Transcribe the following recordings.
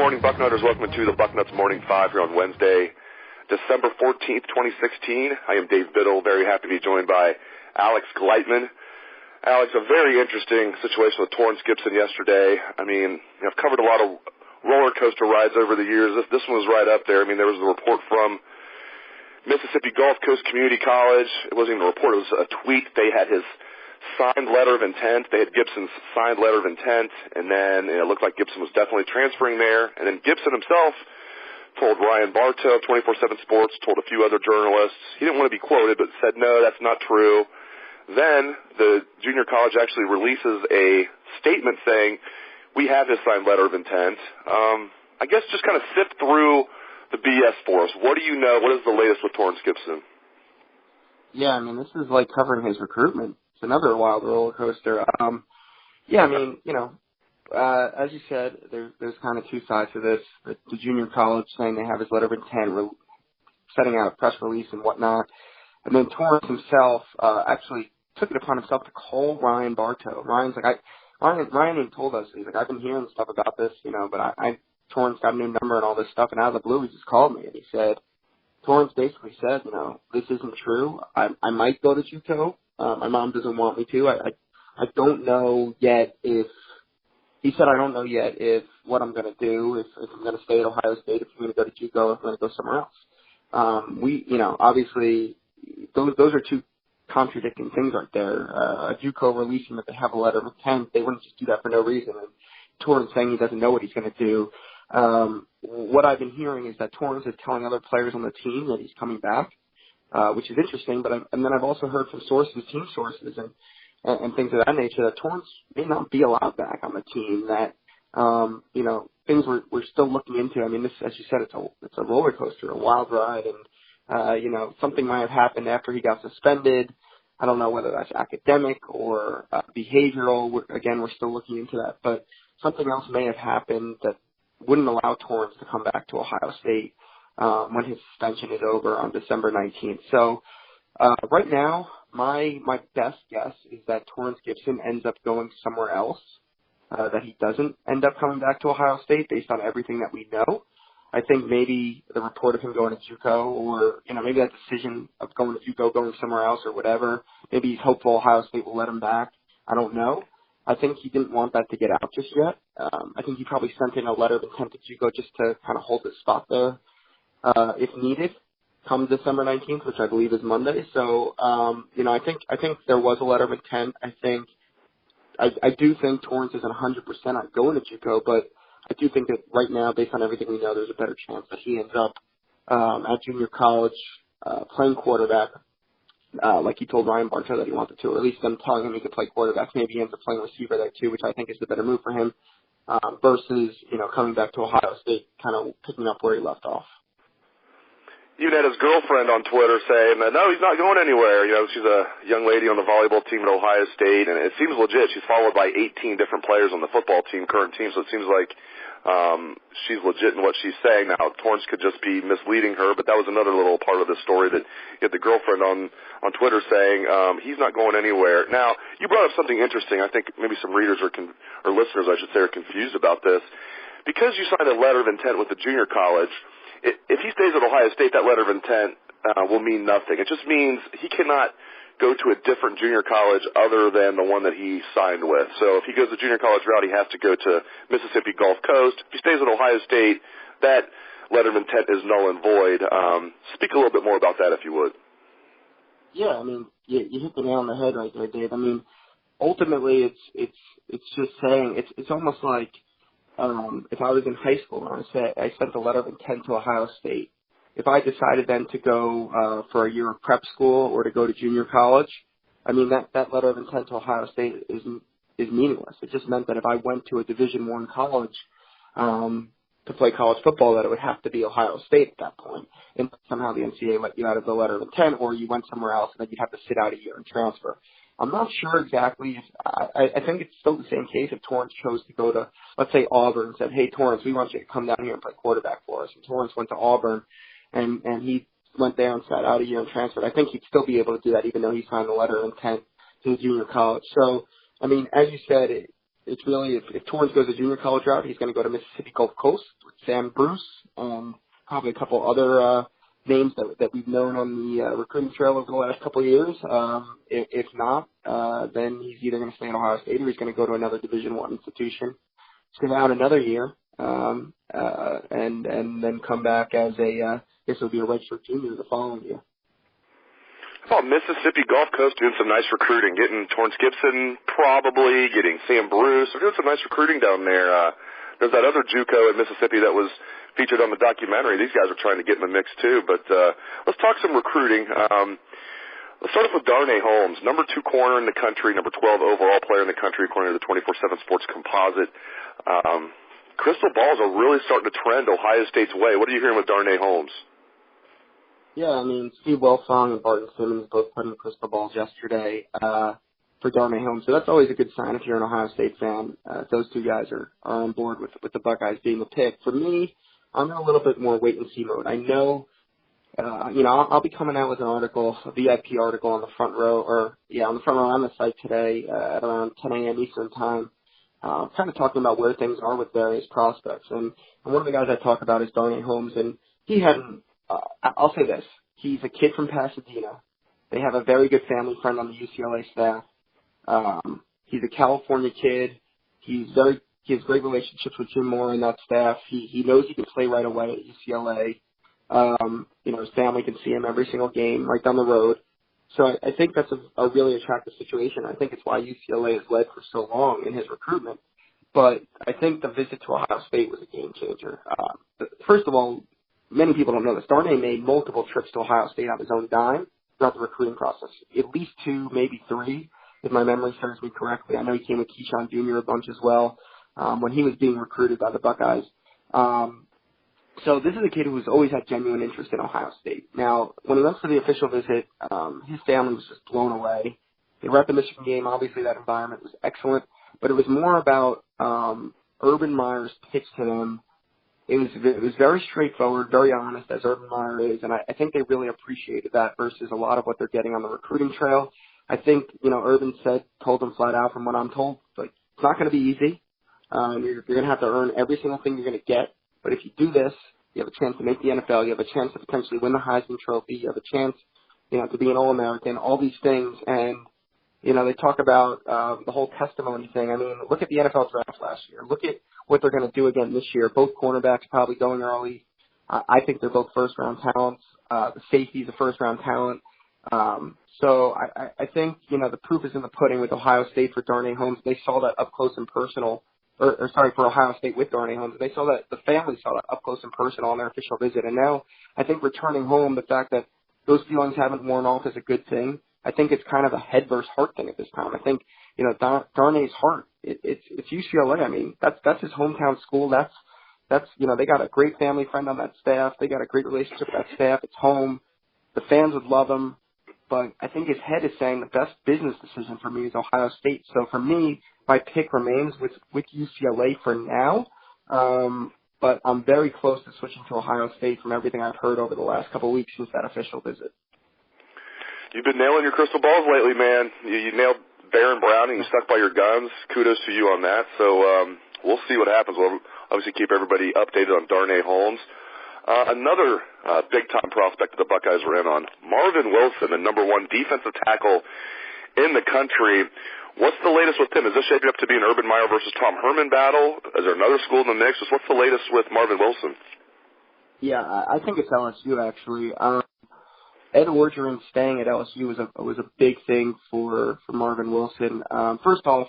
morning, Bucknutters. Welcome to the Bucknuts Morning 5 here on Wednesday, December 14th, 2016. I am Dave Biddle. Very happy to be joined by Alex Gleitman. Alex, a very interesting situation with Torrance Gibson yesterday. I mean, I've covered a lot of roller coaster rides over the years. This one was right up there. I mean, there was a report from Mississippi Gulf Coast Community College. It wasn't even a report. It was a tweet. They had his signed letter of intent. They had Gibson's signed letter of intent, and then it looked like Gibson was definitely transferring there. And then Gibson himself told Ryan Bartow of 24/7 Sports, told a few other journalists. He didn't want to be quoted, but said, no, that's not true. Then the junior college actually releases a statement saying, we have his signed letter of intent. I guess just kind of sift through the BS for us. What do you know? What is the latest with Torrance Gibson? Yeah, I mean, this is like covering his recruitment. It's another wild roller coaster. Yeah, I mean, as you said, there's kind of two sides to this. The junior college saying they have his letter of intent, setting out a press release and whatnot. And then Torrance himself actually took it upon himself to call Ryan Bartow. Ryan's like, Ryan even told us, he's like, I've been hearing stuff about this, but Torrance got a new number and all this stuff, and out of the blue he just called me and he said, Torrance basically said, this isn't true. I might go to JUCO. My mom doesn't want me to. I don't know yet if he said I don't know yet if what I'm going to do, if I'm going to stay at Ohio State, if I'm going to go to JUCO, if I'm going to go somewhere else. Obviously those are two contradicting things right there. A JUCO releasing that they have a letter of intent, they wouldn't just do that for no reason. And Torrance saying he doesn't know what he's going to do. What I've been hearing is that Torrance is telling other players on the team that he's coming back. Which is interesting, and then I've also heard from sources, team sources, and things of that nature that Torrance may not be allowed back on the team. That things we're still looking into. I mean, this, as you said, it's a roller coaster, a wild ride, and something might have happened after he got suspended. I don't know whether that's academic or behavioral. We're still looking into that, but something else may have happened that wouldn't allow Torrance to come back to Ohio State when his suspension is over on December 19th. So right now, my best guess is that Torrance Gibson ends up going somewhere else, that he doesn't end up coming back to Ohio State based on everything that we know. I think maybe the report of him going to JUCO or, maybe that decision of going to JUCO, going somewhere else or whatever, maybe he's hopeful Ohio State will let him back. I don't know. I think he didn't want that to get out just yet. I think he probably sent in a letter of intent to JUCO just to kind of hold his spot there. If needed, come December 19th, which I believe is Monday. So, I think there was a letter of intent. I do think Torrance isn't 100% on going to JUCO, but I do think that right now, based on everything we know, there's a better chance that he ends up at junior college playing quarterback, like he told Ryan Bartow that he wanted to, or at least them telling him he could play quarterback. Maybe he ends up playing receiver there too, which I think is the better move for him versus coming back to Ohio State, kind of picking up where he left off. Even had his girlfriend on Twitter saying that, no, he's not going anywhere. She's a young lady on the volleyball team at Ohio State, and it seems legit. She's followed by 18 different players on the football team, current team, so it seems like she's legit in what she's saying. Now, Torrance could just be misleading her, but that was another little part of the story that you had the girlfriend on Twitter saying he's not going anywhere. Now, you brought up something interesting. I think maybe some readers or listeners, I should say, are confused about this. Because you signed a letter of intent with the junior college, if he stays at Ohio State, that letter of intent will mean nothing. It just means he cannot go to a different junior college other than the one that he signed with. So if he goes the junior college route, he has to go to Mississippi Gulf Coast. If he stays at Ohio State, that letter of intent is null and void. Speak a little bit more about that, if you would. Yeah, I mean, you hit the nail on the head right there, Dave. I mean, ultimately, it's just saying it's almost like. If I was in high school and I sent a letter of intent to Ohio State, if I decided then to go for a year of prep school or to go to junior college, I mean that letter of intent to Ohio State is meaningless. It just meant that if I went to a Division I college to play college football, that it would have to be Ohio State at that point. And somehow the NCAA let you out of the letter of intent, or you went somewhere else and then you'd have to sit out a year and transfer. I'm not sure exactly. I think it's still the same case if Torrance chose to go to, let's say, Auburn and said, hey, Torrance, we want you to come down here and play quarterback for us. And Torrance went to Auburn, and he went there and sat out a year and transferred. I think he'd still be able to do that even though he signed the letter of intent to the junior college. So, I mean, as you said, it's really, if Torrance goes the junior college route, he's going to go to Mississippi Gulf Coast with Sam Bruce and probably a couple other names that we've known on the recruiting trail over the last couple of years. If not, then he's either going to stay at Ohio State or he's going to go to another Division I institution, sit out another year, and then come back as this will be a redshirt junior the following year. I thought Mississippi Gulf Coast doing some nice recruiting, getting Torrance Gibson probably, getting Sam Bruce. They're doing some nice recruiting down there. There's that other JUCO in Mississippi that was featured on the documentary. These guys are trying to get in the mix too. But let's talk some recruiting. Let's start off with Darnay Holmes, number 2 corner in the country, number 12 overall player in the country according to the 24/7 Sports Composite. Crystal balls are really starting to trend Ohio State's way. What are you hearing with Darnay Holmes? Yeah, I mean, Steve Wilson and Barton Simmons both put in crystal balls yesterday for Darnay Holmes. So that's always a good sign if you're an Ohio State fan. If those two guys are on board with the Buckeyes being the pick. For me, I'm in a little bit more wait-and-see mode. I know, I'll be coming out with an article, a VIP article on the front row, on the front row on the site today at around 10 a.m. Eastern time, kind of talking about where things are with various prospects. And one of the guys I talk about is Darnay Holmes, and he hadn't, I'll say this, he's a kid from Pasadena. They have a very good family friend on the UCLA staff. He's a California kid. He has great relationships with Jim Moore and that staff. He knows he can play right away at UCLA. His family can see him every single game right down the road. So I think that's a really attractive situation. I think it's why UCLA has led for so long in his recruitment. But I think the visit to Ohio State was a game changer. First of all, many people don't know this. Darnay made multiple trips to Ohio State on his own dime throughout the recruiting process. At least 2, maybe 3, if my memory serves me correctly. I know he came with Keyshawn Jr. a bunch as well when he was being recruited by the Buckeyes. So this is a kid who's always had genuine interest in Ohio State. Now, when he went for the official visit, his family was just blown away. They were at the Michigan game. Obviously, that environment was excellent. But it was more about Urban Meyer's pitch to them. It was very straightforward, very honest, as Urban Meyer is, and I think they really appreciated that versus a lot of what they're getting on the recruiting trail. I think, Urban told them flat out from what I'm told, like, it's not going to be easy. You're going to have to earn every single thing you're going to get. But if you do this, you have a chance to make the NFL. You have a chance to potentially win the Heisman Trophy. You have a chance, to be an All-American, all these things. And, they talk about the whole testimony thing. I mean, look at the NFL draft last year. Look at what they're going to do again this year. Both cornerbacks probably going early. I think they're both first-round talents. The safety's a first-round talent. So I think, the proof is in the pudding with Ohio State for Darnay Holmes. They saw that up close and personal. For Ohio State with Darnay Holmes. They saw that, the family saw that up close and personal on their official visit. And now I think returning home, the fact that those feelings haven't worn off is a good thing. I think it's kind of a head versus heart thing at this time. I think, Darnay's heart, it's UCLA. I mean, that's his hometown school. That's, they got a great family friend on that staff. They got a great relationship with that staff. It's home. The fans would love him. But I think his head is saying the best business decision for me is Ohio State. So for me, my pick remains with UCLA for now. But I'm very close to switching to Ohio State from everything I've heard over the last couple of weeks since that official visit. You've been nailing your crystal balls lately, man. You nailed Baron Brown and you stuck by your guns. Kudos to you on that. So we'll see what happens. We'll obviously keep everybody updated on Darnay Holmes. Another big-time prospect that the Buckeyes were in on, Marvin Wilson, the number 1 defensive tackle in the country. What's the latest with him? Is this shaping up to be an Urban Meyer versus Tom Herman battle? Is there another school in the mix? Just what's the latest with Marvin Wilson? Yeah, I think it's LSU, actually. Ed Orgeron staying at LSU was a big thing for Marvin Wilson. First off,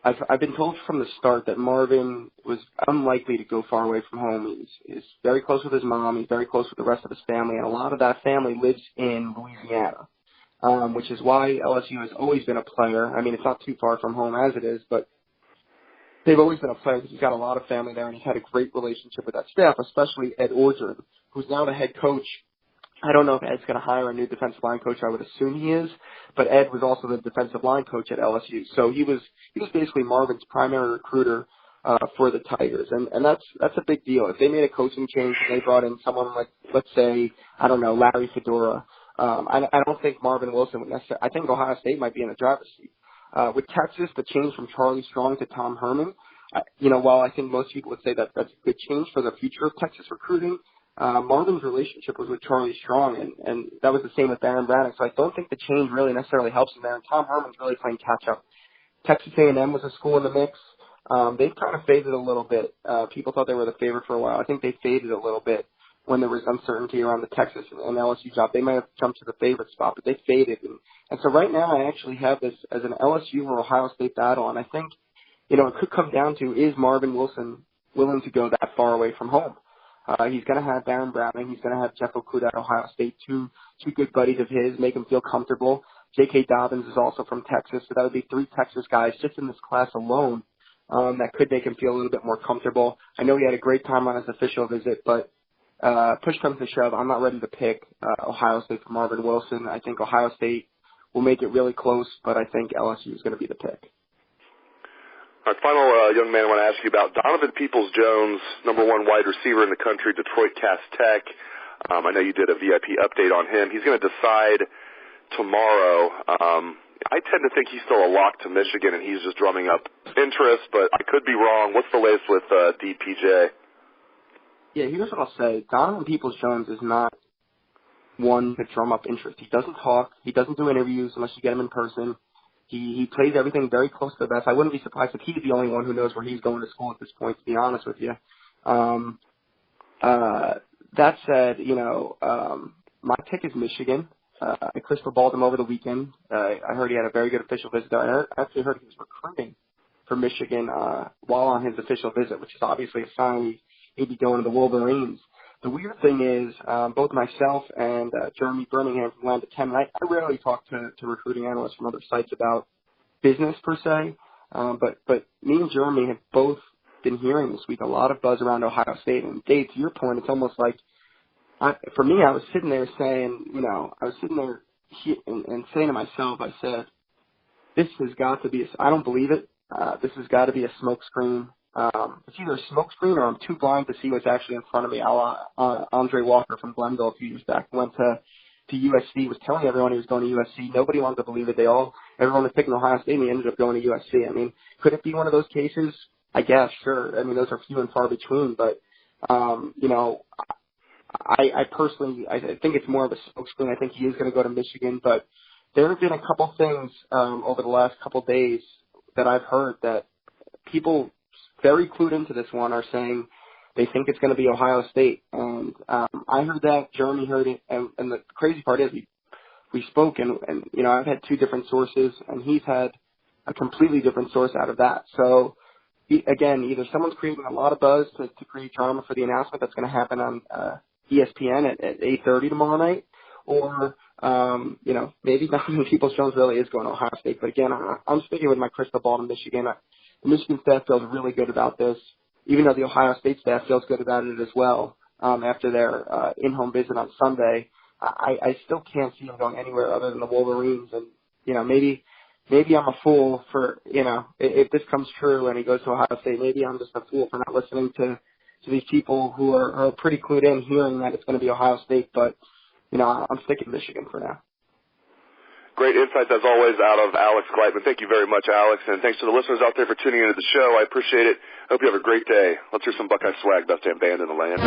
I've been told from the start that Marvin was unlikely to go far away from home. He's very close with his mom. He's very close with the rest of his family, and a lot of that family lives in Louisiana, which is why LSU has always been a player. I mean, it's not too far from home as it is, but they've always been a player because he's got a lot of family there, and he's had a great relationship with that staff, especially Ed Orgeron, who's now the head coach. I don't know if Ed's going to hire a new defensive line coach. I would assume he is, but Ed was also the defensive line coach at LSU, so he was basically Marvin's primary recruiter for the Tigers, and that's a big deal. If they made a coaching change and they brought in someone like, let's say, I don't know, Larry Fedora, I don't think Marvin Wilson would necessarily. I think Ohio State might be in the driver's seat. With Texas, the change from Charlie Strong to Tom Herman, while I think most people would say that that's a good change for the future of Texas recruiting, Marvin's relationship was with Charlie Strong, and that was the same with Baron Braddock. So I don't think the change really necessarily helps him there. And Tom Herman's really playing catch up. Texas A&M was a school in the mix. They've kind of faded a little bit. People thought they were the favorite for a while. I think they faded a little bit when there was uncertainty around the Texas and LSU job. They might have jumped to the favorite spot, but they faded. And so right now I actually have this as an LSU or Ohio State battle, and I think, it could come down to, is Marvin Wilson willing to go that far away from home? He's going to have Baron Browning. He's going to have Jeff Okuda at Ohio State, two good buddies of his, make him feel comfortable. J.K. Dobbins is also from Texas, so that would be 3 Texas guys just in this class alone that could make him feel a little bit more comfortable. I know he had a great time on his official visit, but push comes to shove, I'm not ready to pick Ohio State for Marvin Wilson. I think Ohio State will make it really close, but I think LSU is going to be the pick. All right, final young man I want to ask you about, Donovan Peoples-Jones, number 1 wide receiver in the country, Detroit Cass Tech. I know you did a VIP update on him. He's going to decide tomorrow. I tend to think he's still a lock to Michigan, and he's just drumming up interest, but I could be wrong. What's the latest with DPJ? Yeah, here's what I'll say. Donovan Peoples-Jones is not one to drum up interest. He doesn't talk. He doesn't do interviews unless you get him in person. He plays everything very close to the best. I wouldn't be surprised if he's the only one who knows where he's going to school at this point, to be honest with you. That said, my pick is Michigan. I crystal balled him over the weekend. I heard he had a very good official visit there. I actually heard he was recruiting for Michigan while on his official visit, which is obviously a sign he'd be going to the Wolverines. The weird thing is, both myself and Jeremy Birmingham from Land of 10, and I rarely talk to recruiting analysts from other sites about business per se, but me and Jeremy have both been hearing this week a lot of buzz around Ohio State. And Dave, to your point, it's almost like, for me, I was sitting there saying, and saying to myself, I said, this has got to be, I don't believe it. This has got to be a smokescreen. It's either a smokescreen or I'm too blind to see what's actually in front of me. Andre Walker from Glenville a few years back went to USC, was telling everyone he was going to USC. Nobody wanted to believe it. Everyone was picking Ohio State, and he ended up going to USC. I mean, could it be one of those cases? I guess, sure. I mean, those are few and far between, but, I personally, I think it's more of a smokescreen. I think he is going to go to Michigan, but there have been a couple things over the last couple days that I've heard that people very clued into this one are saying they think it's going to be Ohio State. And I heard that, Jeremy heard it, and the crazy part is we spoke, and I've had 2 different sources, and he's had a completely different source out of that. So, again, either someone's creating a lot of buzz to create drama for the announcement that's going to happen on ESPN at 8:30 tomorrow night, or, maybe Donovan Peoples-Jones really is going to Ohio State. But again, I'm sticking with my crystal ball to Michigan. The Michigan staff feels really good about this, even though the Ohio State staff feels good about it as well after their in-home visit on Sunday. I still can't see them going anywhere other than the Wolverines. And, maybe I'm a fool for, if this comes true and he goes to Ohio State, maybe I'm just a fool for not listening to these people who are pretty clued in, hearing that it's going to be Ohio State. But, I'm sticking Michigan for now. Great insights, as always, out of Alex Gleitman. Thank you very much, Alex, and thanks to the listeners out there for tuning into the show. I appreciate it. Hope you have a great day. Let's hear some Buckeye swag, best damn band in the land.